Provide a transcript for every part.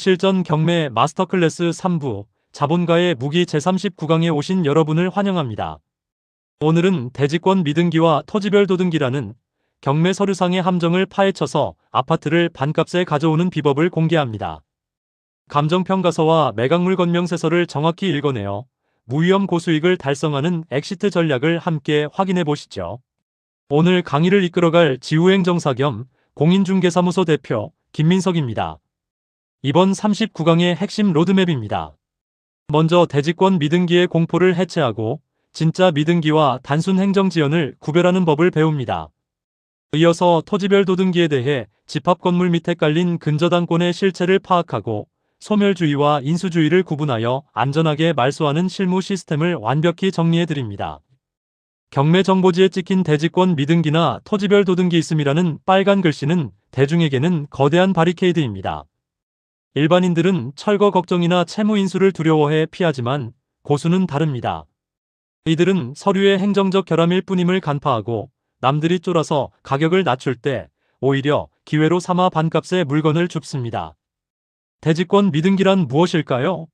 실전 경매 마스터클래스 3부 자본가의 무기 제39강에 오신 여러분을 환영합니다. 오늘은 대지권 미등기와 토지별 도등기라는 경매 서류상의 함정을 파헤쳐서 아파트를 반값에 가져오는 비법을 공개합니다. 감정평가서와 매각물 건명세서를 정확히 읽어내어 무위험 고수익을 달성하는 엑시트 전략을 함께 확인해 보시죠. 오늘 강의를 이끌어갈 지우행정사 겸 공인중개사무소 대표 김민석입니다. 이번 39강의 핵심 로드맵입니다. 먼저 대지권 미등기의 공포를 해체하고 진짜 미등기와 단순 행정지연을 구별하는 법을 배웁니다. 이어서 토지별 도등기에 대해 집합건물 밑에 깔린 근저당권의 실체를 파악하고 소멸주의와 인수주의를 구분하여 안전하게 말소하는 실무 시스템을 완벽히 정리해드립니다. 경매 정보지에 찍힌 대지권 미등기나 토지별 도등기 있음이라는 빨간 글씨는 대중에게는 거대한 바리케이드입니다. 일반인들은 철거 걱정이나 채무 인수를 두려워해 피하지만 고수는 다릅니다. 이들은 서류의 행정적 결함일 뿐임을 간파하고 남들이 쫄아서 가격을 낮출 때 오히려 기회로 삼아 반값에 물건을 줍습니다. 대지권 미등기란 무엇일까요?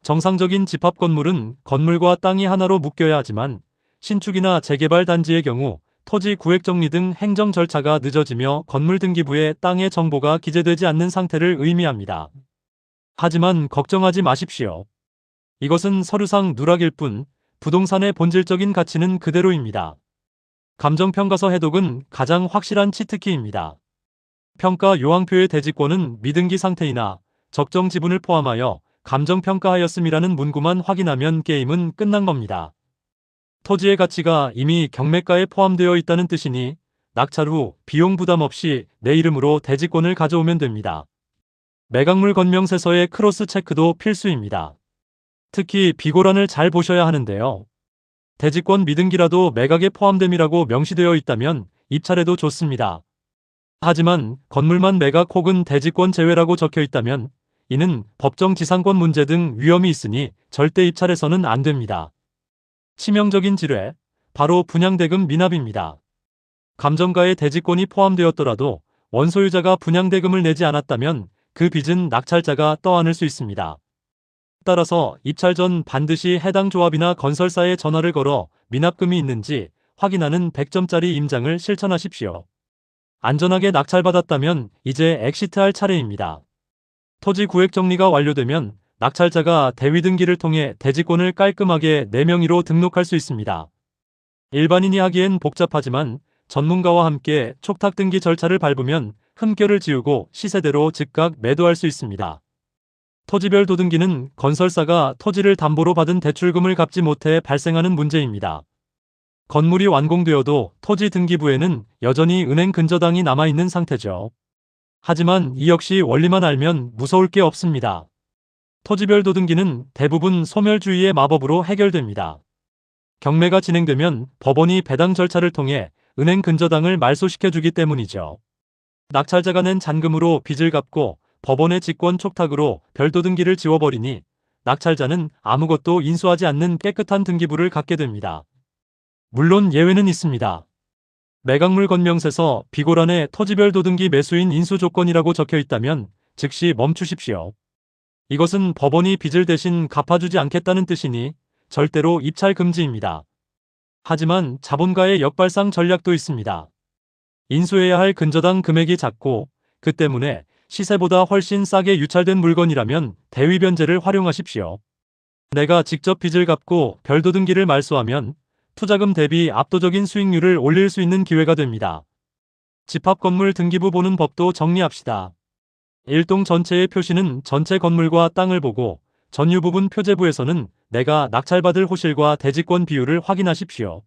정상적인 집합 건물은 건물과 땅이 하나로 묶여야 하지만 신축이나 재개발 단지의 경우 토지 구획 정리 등 행정 절차가 늦어지며 건물 등기부에 땅의 정보가 기재되지 않는 상태를 의미합니다. 하지만 걱정하지 마십시오. 이것은 서류상 누락일 뿐 부동산의 본질적인 가치는 그대로입니다. 감정평가서 해독은 가장 확실한 치트키입니다. 평가 요항표의 대지권은 미등기 상태이나 적정 지분을 포함하여 감정평가하였음이라는 문구만 확인하면 게임은 끝난 겁니다. 토지의 가치가 이미 경매가에 포함되어 있다는 뜻이니 낙찰 후 비용 부담 없이 내 이름으로 대지권을 가져오면 됩니다. 매각물 건명세서의 크로스 체크도 필수입니다. 특히 비고란을 잘 보셔야 하는데요. 대지권 미등기라도 매각에 포함됨이라고 명시되어 있다면 입찰해도 좋습니다. 하지만 건물만 매각 혹은 대지권 제외라고 적혀 있다면 이는 법정 지상권 문제 등 위험이 있으니 절대 입찰해서는 안 됩니다. 치명적인 지뢰, 바로 분양대금 미납입니다. 감정가에 대지권이 포함되었더라도 원소유자가 분양대금을 내지 않았다면 그 빚은 낙찰자가 떠안을 수 있습니다. 따라서 입찰 전 반드시 해당 조합이나 건설사에 전화를 걸어 미납금이 있는지 확인하는 100점짜리 임장을 실천하십시오. 안전하게 낙찰받았다면 이제 엑시트할 차례입니다. 토지 구획 정리가 완료되면 낙찰자가 대위등기를 통해 대지권을 깔끔하게 내 명의로 등록할 수 있습니다. 일반인이 하기엔 복잡하지만 전문가와 함께 촉탁 등기 절차를 밟으면 흠결을 지우고 시세대로 즉각 매도할 수 있습니다. 토지별 도등기는 건설사가 토지를 담보로 받은 대출금을 갚지 못해 발생하는 문제입니다. 건물이 완공되어도 토지 등기부에는 여전히 은행 근저당이 남아있는 상태죠. 하지만 이 역시 원리만 알면 무서울 게 없습니다. 토지별 도등기는 대부분 소멸주의의 마법으로 해결됩니다. 경매가 진행되면 법원이 배당 절차를 통해 은행 근저당을 말소시켜주기 때문이죠. 낙찰자가 낸 잔금으로 빚을 갚고 법원의 직권 촉탁으로 별도등기를 지워버리니 낙찰자는 아무것도 인수하지 않는 깨끗한 등기부를 갖게 됩니다. 물론 예외는 있습니다. 매각물 건명세서 비고란에 토지별 도등기 매수인 인수조건이라고 적혀 있다면 즉시 멈추십시오. 이것은 법원이 빚을 대신 갚아주지 않겠다는 뜻이니 절대로 입찰 금지입니다. 하지만 자본가의 역발상 전략도 있습니다. 인수해야 할 근저당 금액이 작고 그 때문에 시세보다 훨씬 싸게 유찰된 물건이라면 대위변제를 활용하십시오. 내가 직접 빚을 갚고 별도등기를 말소하면 투자금 대비 압도적인 수익률을 올릴 수 있는 기회가 됩니다. 집합건물 등기부 보는 법도 정리합시다. 일동 전체의 표시는 전체 건물과 땅을 보고 전유 부분 표제부에서는 내가 낙찰받을 호실과 대지권 비율을 확인하십시오.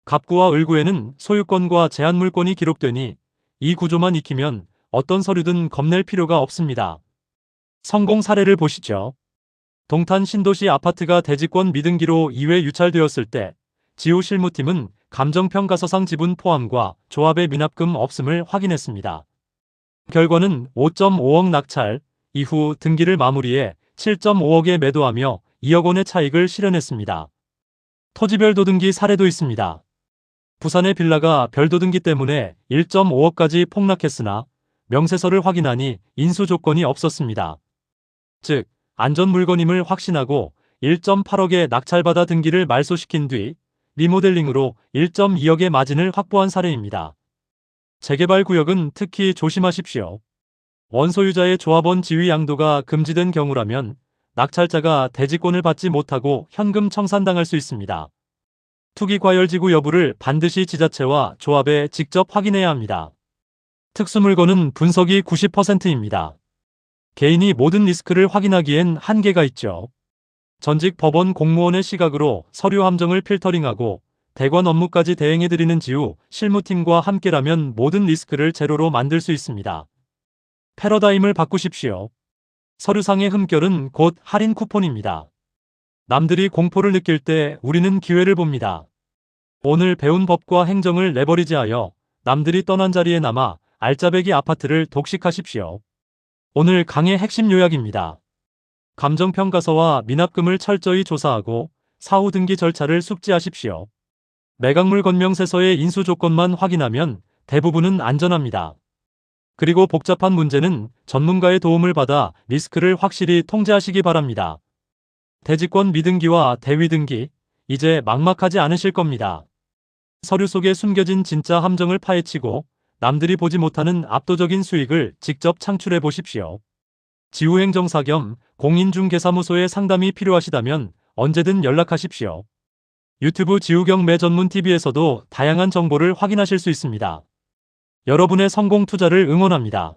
갑구와 을구에는 소유권과 제한물권이 기록되니 이 구조만 익히면 어떤 서류든 겁낼 필요가 없습니다. 성공 사례를 보시죠. 동탄 신도시 아파트가 대지권 미등기로 2회 유찰되었을 때 지우 실무팀은 감정평가서상 지분 포함과 조합의 미납금 없음을 확인했습니다. 결과는 5.5억 낙찰, 이후 등기를 마무리해 7.5억에 매도하며 2억 원의 차익을 실현했습니다. 토지별 도등기 사례도 있습니다. 부산의 빌라가 별도등기 때문에 1.5억까지 폭락했으나 명세서를 확인하니 인수 조건이 없었습니다. 즉 안전 물건임을 확신하고 1.8억의 낙찰받아 등기를 말소시킨 뒤 리모델링으로 1.2억의 마진을 확보한 사례입니다. 재개발 구역은 특히 조심하십시오. 원소유자의 조합원 지위 양도가 금지된 경우라면 낙찰자가 대지권을 받지 못하고 현금 청산당할 수 있습니다. 투기 과열지구 여부를 반드시 지자체와 조합에 직접 확인해야 합니다. 특수물건은 분석이 90%입니다. 개인이 모든 리스크를 확인하기엔 한계가 있죠. 전직 법원 공무원의 시각으로 서류 함정을 필터링하고 대관 업무까지 대행해드리는 지우 실무팀과 함께라면 모든 리스크를 제로로 만들 수 있습니다. 패러다임을 바꾸십시오. 서류상의 흠결은 곧 할인 쿠폰입니다. 남들이 공포를 느낄 때 우리는 기회를 봅니다. 오늘 배운 법과 행정을 레버리지하여 남들이 떠난 자리에 남아 알짜배기 아파트를 독식하십시오. 오늘 강의 핵심 요약입니다. 감정평가서와 미납금을 철저히 조사하고 사후 등기 절차를 숙지하십시오. 매각물 건명세서의 인수 조건만 확인하면 대부분은 안전합니다. 그리고 복잡한 문제는 전문가의 도움을 받아 리스크를 확실히 통제하시기 바랍니다. 대지권 미등기와 대위등기, 이제 막막하지 않으실 겁니다. 서류 속에 숨겨진 진짜 함정을 파헤치고 남들이 보지 못하는 압도적인 수익을 직접 창출해 보십시오. 지우행정사 겸 공인중개사무소의 상담이 필요하시다면 언제든 연락하십시오. 유튜브 지우경매 전문 TV에서도 다양한 정보를 확인하실 수 있습니다. 여러분의 성공 투자를 응원합니다.